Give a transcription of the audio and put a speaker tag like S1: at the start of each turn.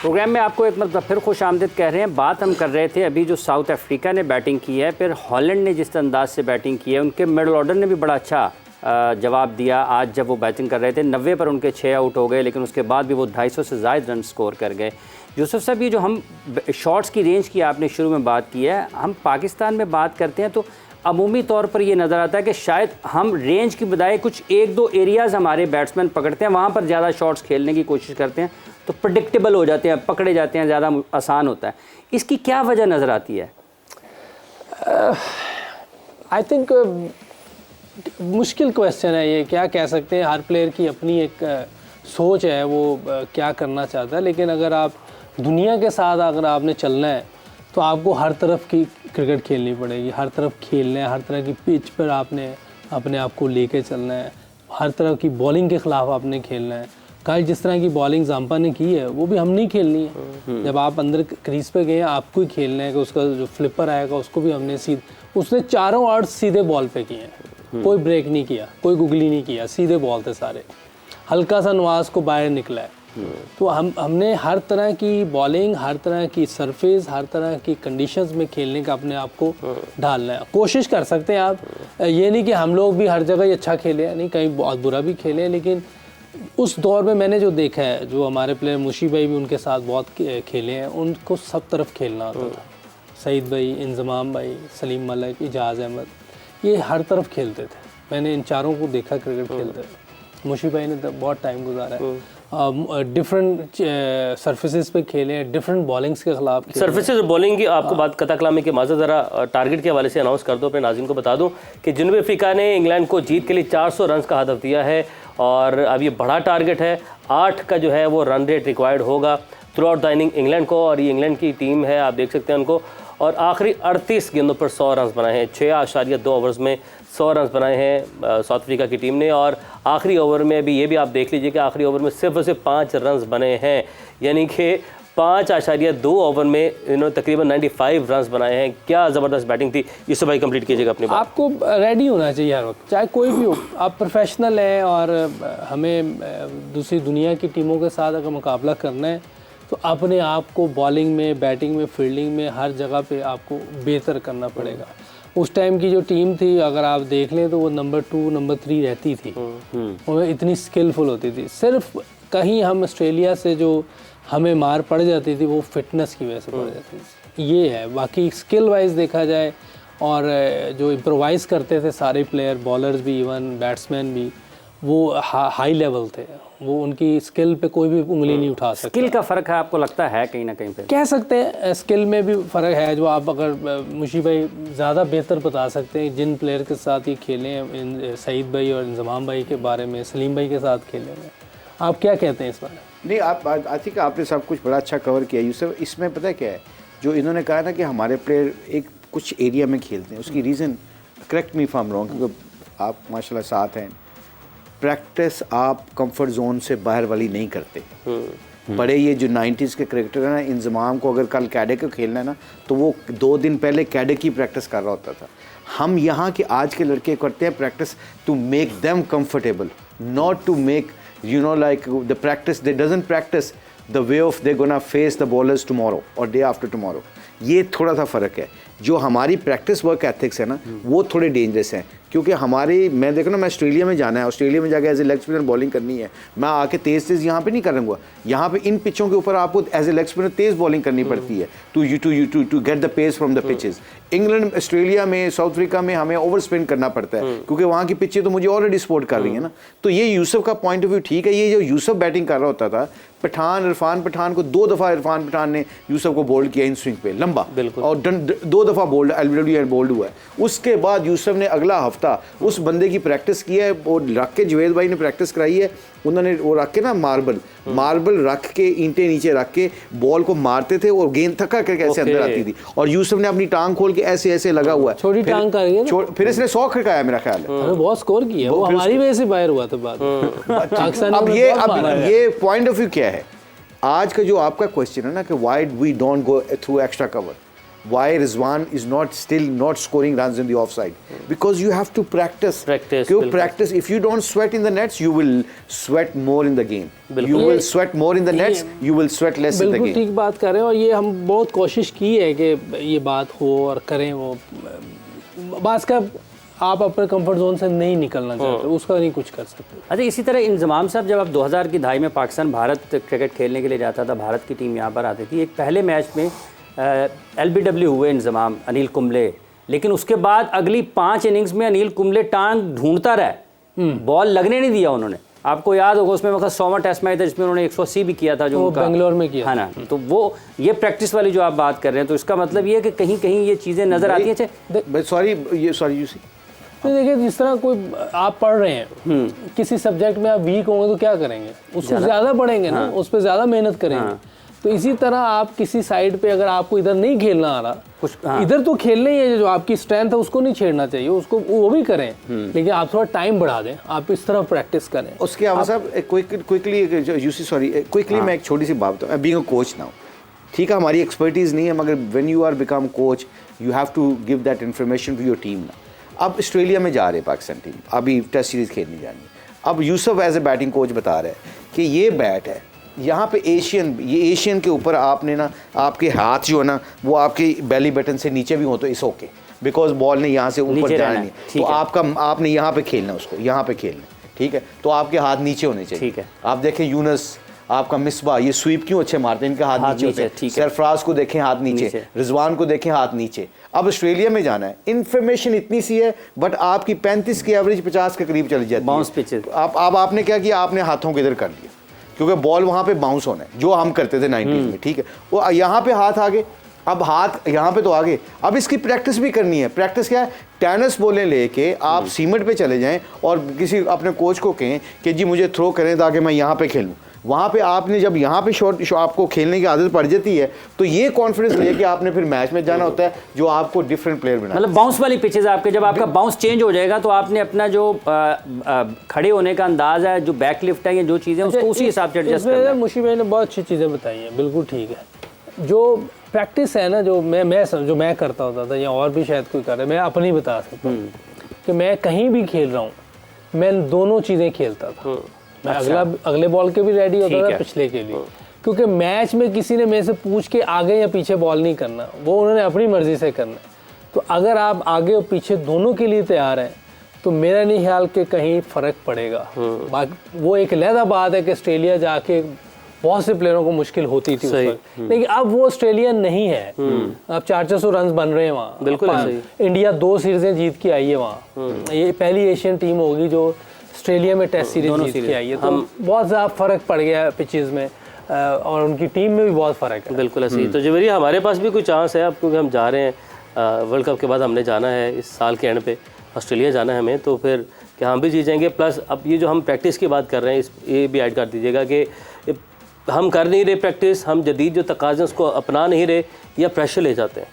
S1: Programme में आपको एक मतलब फिर खुश आमदीद कह रहे हैं। बात हम कर रहे थे अभी जो साउथ अफ्रीका ने बैटिंग की है, फिर हॉलैंड ने जिस अंदाज से बैटिंग की है, उनके मिडल ऑर्डर ने भी बड़ा अच्छा जवाब दिया। आज जब वो बैटिंग कर रहे थे 90 पर उनके 6 आउट हो गए, लेकिन उसके बाद भी वो 250 से ज़ायद रन स्कोर कर गए। यूसुफ साहब, ये जो हम शॉट्स की रेंज की आपने शुरू में बात की है, हम पाकिस्तान में बात करते हैं तो अमूमी तौर पर ये नज़र आता है कि शायद हम रेंज की बजाय कुछ एक दो एरियाज़ हमारे बैट्समैन पकड़ते हैं, वहाँ पर ज़्यादा शॉट्स खेलने की कोशिश करते हैं तो प्रेडिक्टेबल हो जाते हैं, पकड़े जाते हैं, ज़्यादा आसान होता है। इसकी क्या वजह नज़र आती है?
S2: आई थिंक मुश्किल क्वेश्चन है ये, क्या कह सकते हैं। हर प्लेयर की अपनी एक सोच है, वो क्या करना चाहता है। लेकिन अगर आप दुनिया के साथ अगर आपने चलना है तो आपको हर तरफ की क्रिकेट खेलनी पड़ेगी, हर तरफ खेलना है, हर तरह की पिच पर आपने अपने आप को लेके चलना है, हर तरह की बॉलिंग के ख़िलाफ़ आपने खेलना है। कल जिस तरह की बॉलिंग जाम्पा ने की है वो भी हम नहीं खेलनी है। जब आप अंदर क्रीज पे गए आपको ही खेलना है कि उसका जो फ्लिपर आएगा उसको भी हमने उसने चारों आउट सीधे बॉल पे किए हैं, कोई ब्रेक नहीं किया, कोई गुगली नहीं किया, सीधे बॉल थे सारे। हल्का सा नवाज को बाहर निकला है। तो हमने हर तरह की बॉलिंग, हर तरह की सरफेस, हर तरह की कंडीशंस में खेलने का अपने आप को ढालना है। कोशिश कर सकते हैं आप, ये नहीं कि हम लोग भी हर जगह ही अच्छा खेले, नहीं कहीं बहुत बुरा भी खेले, लेकिन उस दौर में मैंने जो देखा है, जो हमारे प्लेयर मुशी भाई भी उनके साथ बहुत खेले हैं, उनको सब तरफ खेलना होता था। सईद भाई, इंजमाम भाई, सलीम मलिक, इजाज़ अहमद, ये हर तरफ खेलते थे। मैंने इन चारों को देखा क्रिकेट खेलते थे। मुशी भाई ने बहुत टाइम गुजारा है, डिफरेंट सरफेसेस पे खेले हैं, डिफरेंट बॉलिंग्स के खिलाफ।
S3: सरफेसेस और बॉलिंग की आपको बात कता कलामी के माज़ा ज़रा टारगेट के हवाले से अनाउंस कर दो, अपने नाज़रीन को बता दूं कि जनूबी अफ्रीका ने इंग्लैंड को जीत के लिए 400 रन का हदफ दिया है और अब ये बड़ा टारगेट है। 8 का जो है वो रन रेट रिक्वायर्ड होगा through out the inning England को, और ये इंग्लैंड की टीम है, आप देख सकते हैं उनको। और आखिरी 38 गेंदों पर 100 रन बनाए हैं, 6.2 ओवर्स में 100 रन बनाए हैं साउथ अफ्रीका की टीम ने। और आखिरी ओवर में भी ये भी आप देख लीजिए कि आखिरी ओवर में सिर्फ और सिर्फ 5 रन बने हैं, यानी कि 5.2 ओवर में इन्होंने तकरीबन 95 रन बनाए हैं। क्या ज़बरदस्त बैटिंग थी। यूसुफ भाई कंप्लीट कीजिएगा अपनी बात।
S2: आपको रेडी होना चाहिए हर वक्त, चाहे कोई भी हो। आप प्रोफेशनल हैं और हमें दूसरी दुनिया की टीमों के साथ अगर मुकाबला करना है तो अपने आप को बॉलिंग में, बैटिंग में, फील्डिंग में, हर जगह पे आपको बेहतर करना पड़ेगा। उस टाइम की जो टीम थी अगर आप देख लें तो वो नंबर 2, नंबर 3 रहती थी, वो इतनी स्किलफुल होती थी। सिर्फ कहीं हम ऑस्ट्रेलिया से जो हमें मार पड़ जाती थी वो फिटनेस की वजह से पड़ जाती थी, ये है। बाकी स्किल वाइज देखा जाए और जो इम्प्रोवाइज़ करते थे सारे प्लेयर, बॉलर्स भी, इवन बैट्समैन भी, वो हाई लेवल थे। वो उनकी स्किल पे कोई भी उंगली नहीं उठा सकता।
S1: स्किल का फ़र्क है आपको लगता है कहीं ना कहीं पे?
S2: कह सकते हैं स्किल में भी फ़र्क है। जो आप अगर मुशी भाई ज़्यादा बेहतर बता सकते हैं जिन प्लेयर के साथ ये खेले हैं, सईद भाई और इंजमाम भाई के बारे में, सलीम भाई के साथ खेले हैं, आप क्या कहते हैं इस बारे में?
S4: नहीं, आप आई थिंक आपने सब कुछ बड़ा अच्छा कवर किया यूसुफ। इसमें पता है क्या है, जो इन्होंने कहा ना कि हमारे प्लेयर एक कुछ एरिया में खेलते हैं, उसकी reason, correct me if I am wrong, क्योंकि आप माशाल्लाह साथ हैं, प्रैक्टिस आप कंफर्ट जोन से बाहर वाली नहीं करते। बड़े ये जो 90s के क्रिकेटर हैं ना, इंजमाम को अगर कल कैडे को खेलना है ना तो वो 2 दिन पहले कैडे की प्रैक्टिस कर रहा होता था। हम यहाँ के आज के लड़के करते हैं practice to make them comfortable, not to make like the practice, they doesn't practice the way of they're gonna face the bowlers tomorrow or day after tomorrow। ये थोड़ा सा फ़र्क है। जो हमारी प्रैक्टिस वर्क एथिक्स है ना वो थोड़े डेंजरस हैं, क्योंकि हमारी, मैं देखो ना, मैं ऑस्ट्रेलिया में जाना है, ऑस्ट्रेलिया में जाकर as a leg spinner bowling करनी है, मैं आके तेज़ यहाँ पे नहीं करूँगा। यहाँ पे इन पिचों के ऊपर आपको एज ए लेग स्पिनर तेज़ बॉलिंग करनी पड़ती है to get the pace from the pitches. England, Australia में, साउथ अफ्रीका में हमें ओवर स्पिन करना पड़ता है क्योंकि वहाँ की पिचें तो मुझे ऑलरेडी सपोर्ट कर रही है ना। तो ये यूसुफ का पॉइंट ऑफ व्यू ठीक है। ये जो यूसुफ बैटिंग कर रहा होता था, इरफान पठान को 2 दफ़ा इरफान पठान ने यूसुफ को बोल्ड किया इन स्विंग पे लंबा, और 2 दफ़ा बोल्ड एलबीडब्ल्यू बोल्ड हुआ है। उसके बाद यूसुफ ने अगला हफ्ता उस बंदे की प्रैक्टिस की है, वो रख के जवेद भाई ने प्रैक्टिस कराई है, उन्होंने वो रख के ना मार्बल रख के, ईंटें नीचे रख के बॉल को मारते थे और गेंद थका करके ऐसे अंदर आती थी, और यूसुफ ने अपनी टांग खोल के ऐसे ऐसे लगा हुआ है,
S2: छोटी टांग का,
S4: फिर इसने 100 खड़काया मेरा ख्याल है।
S2: बहुत स्कोर किया, वो हमारी वजह से बाहर हुआ था बाद।
S4: अब ये पॉइंट ऑफ व्यू क्या है आज का जो आपका क्वेश्चन है ना कि why we don't go through extra cover, why Rizwan is not scoring runs in the offside, because you have to practice.
S3: बिल्कुल।
S4: Practice. If you don't sweat in the nets, you will sweat more in the game.
S3: बिल्कुल।
S4: You will sweat more in the nets, you will sweat less in the
S2: बिल्कुल
S4: game.
S2: ठीक बात कर रहे हैं, और ये हम बहुत कोशिश की है कि ये बात हो और करें। वो बात का आप अपने कंफर्ट जोन से नहीं निकलना चाहते, उसका नहीं कुछ कर सकते।
S1: अच्छा, इसी तरह इंजमाम साहब, जब आप 2000 की दहाई में पाकिस्तान भारत क्रिकेट खेलने के लिए जाता था, भारत की टीम यहाँ पर आती थी, एक पहले मैच में LBW हुए इंजमाम अनिल कुंबले, लेकिन उसके बाद अगली 5 इनिंग्स में अनिल कुंबले टांग ढूंढता रहा, बॉल लगने नहीं दिया उन्होंने। आपको याद होगा उसमें वक्त 100वां टेस्ट मैच था जिसमें उन्होंने 180 भी किया था, जो उनका
S2: बेंगलोर में किया,
S1: है ना। तो वो ये प्रैक्टिस वाली जो आप बात कर रहे हैं, तो इसका मतलब ये है कि कहीं कहीं ये चीज़ें नज़र आती हैं।
S4: सॉरी यू सी,
S2: तो देखिए, जिस तरह कोई आप पढ़ रहे हैं, किसी सब्जेक्ट में आप वीक होंगे तो क्या करेंगे, उसको ज़्यादा पढ़ेंगे ना, उस पर ज़्यादा मेहनत करेंगे। तो इसी तरह आप किसी साइड पे अगर आपको इधर नहीं खेलना आ रहा, इधर तो खेलना ही है, जो आपकी स्ट्रेंथ है उसको नहीं छेड़ना चाहिए, उसको वो भी करें, लेकिन आप थोड़ा टाइम बढ़ा दें, आप इस तरह प्रैक्टिस करें।
S4: उसके अलावा साहब क्विकली मैं एक छोटी सी बात बताऊँ, बीइंग अ कोच नाउ, ठीक है हमारी एक्सपर्टीज़ नहीं है, मगर when you are become coach you have to give that information to your team ना। अब ऑस्ट्रेलिया में जा रहे पाकिस्तान टीम, अभी टेस्ट सीरीज़ खेलने जानी है। अब Yusuf as a batting coach बता रहे हैं कि ये बैट है, यहाँ पे एशियन के ऊपर आपने ना, आपके हाथ जो है ना वो आपके बेली बटन से नीचे भी हो तो इस ओके, बिकॉज बॉल ने यहाँ से ऊपर जाना नहीं, तो आपने यहाँ पे खेलना, उसको यहाँ पे खेलना, ठीक है, तो आपके हाथ नीचे होने चाहिए।
S1: ठीक है।
S4: आप देखें यूनस, आपका मिसबा, ये स्वीप क्यों अच्छे मारते हैं, इनके हाथ नीचे होते हैं। सरफराज को देखें हाथ नीचे, रिजवान को देखें हाथ नीचे। अब ऑस्ट्रेलिया में जाना है, इन्फॉर्मेशन इतनी सी है, बट आपकी 35 की एवरेज 50 के करीब चली जाती है
S1: बाउंस पिचेस।
S4: अब आपने क्या किया, आपने हाथों को इधर कर दिया, क्योंकि बॉल वहाँ पे बाउंस होना है, जो हम करते थे 90s में, ठीक है। वो यहाँ पे हाथ आगे, अब हाथ यहाँ पे तो आगे, अब इसकी प्रैक्टिस भी करनी है। प्रैक्टिस क्या है, टेनिस बॉलें लेके आप सीमेंट पे चले जाएं और किसी अपने कोच को कहें कि जी मुझे थ्रो करें ताकि मैं यहाँ पे खेलूँ। वहाँ पे आपने जब यहाँ पे शॉट आपको खेलने की आदत पड़ जाती है, तो ये कॉन्फिडेंस लेके आपने फिर मैच में जाना होता है, जो आपको डिफरेंट प्लेयर बनाता है।
S1: मतलब बाउंस वाली पिचेज आपके, जब आपका बाउंस चेंज हो जाएगा तो आपने अपना जो खड़े होने का अंदाज है, जो बैक लिफ्ट है, या जो चीज़ें उसको उसी हिसाब से एडजस्ट करना है।
S2: मुशी भाई ने बहुत अच्छी चीज़ें बताई हैं, बिल्कुल ठीक है। जो प्रैक्टिस है ना, जो मैं करता होता था, या और भी शायद कोई कर रहा है, मैं अपनी बता सकता हूँ कि मैं कहीं भी खेल रहा हूँ, मैं दोनों चीज़ें खेलता था। मैं अगले बॉल के भी रेडी होता था, पिछले के लिए, क्योंकि मैच में किसी ने मेरे से पूछ के आगे या पीछे बॉल नहीं करना, वो उन्होंने अपनी मर्जी से करना। तो अगर आप आगे और पीछे दोनों के लिए तैयार हैं तो मेरा नहीं ख्याल कि कहीं फ़र्क पड़ेगा। बाकी वो एक अलग बात है कि ऑस्ट्रेलिया जाके बहुत से प्लेयरों को मुश्किल होती थी उस वक्त, लेकिन अब वो ऑस्ट्रेलिया नहीं है। अब 400 रन बन रहे हैं वहाँ,
S1: बिल्कुल
S2: इंडिया 2 सीरीजें जीत के आई है वहाँ, ये पहली एशियन टीम होगी जो ऑस्ट्रेलिया में टेस्ट सीरीज जीत के आई है। तो बहुत ज़्यादा फ़र्क पड़ गया है पिचेस में, और उनकी टीम में भी बहुत फ़र्क है।
S3: बिल्कुल ऐसे ही। तो जवेरिया, हमारे पास भी कोई चांस है अब, क्योंकि हम जा रहे हैं वर्ल्ड कप के बाद, हमने जाना है इस साल के एंड पे ऑस्ट्रेलिया जाना है हमें, तो फिर क्या हम भी जीत जाएंगे? प्लस अब ये जो हम प्रैक्टिस की बात कर रहे हैं, ये भी ऐड कर दीजिएगा कि हम कर नहीं रहे प्रैक्टिस, हम जदीद जो तकाज़े उसको अपना नहीं रहे, या प्रेशर ले जाते हैं।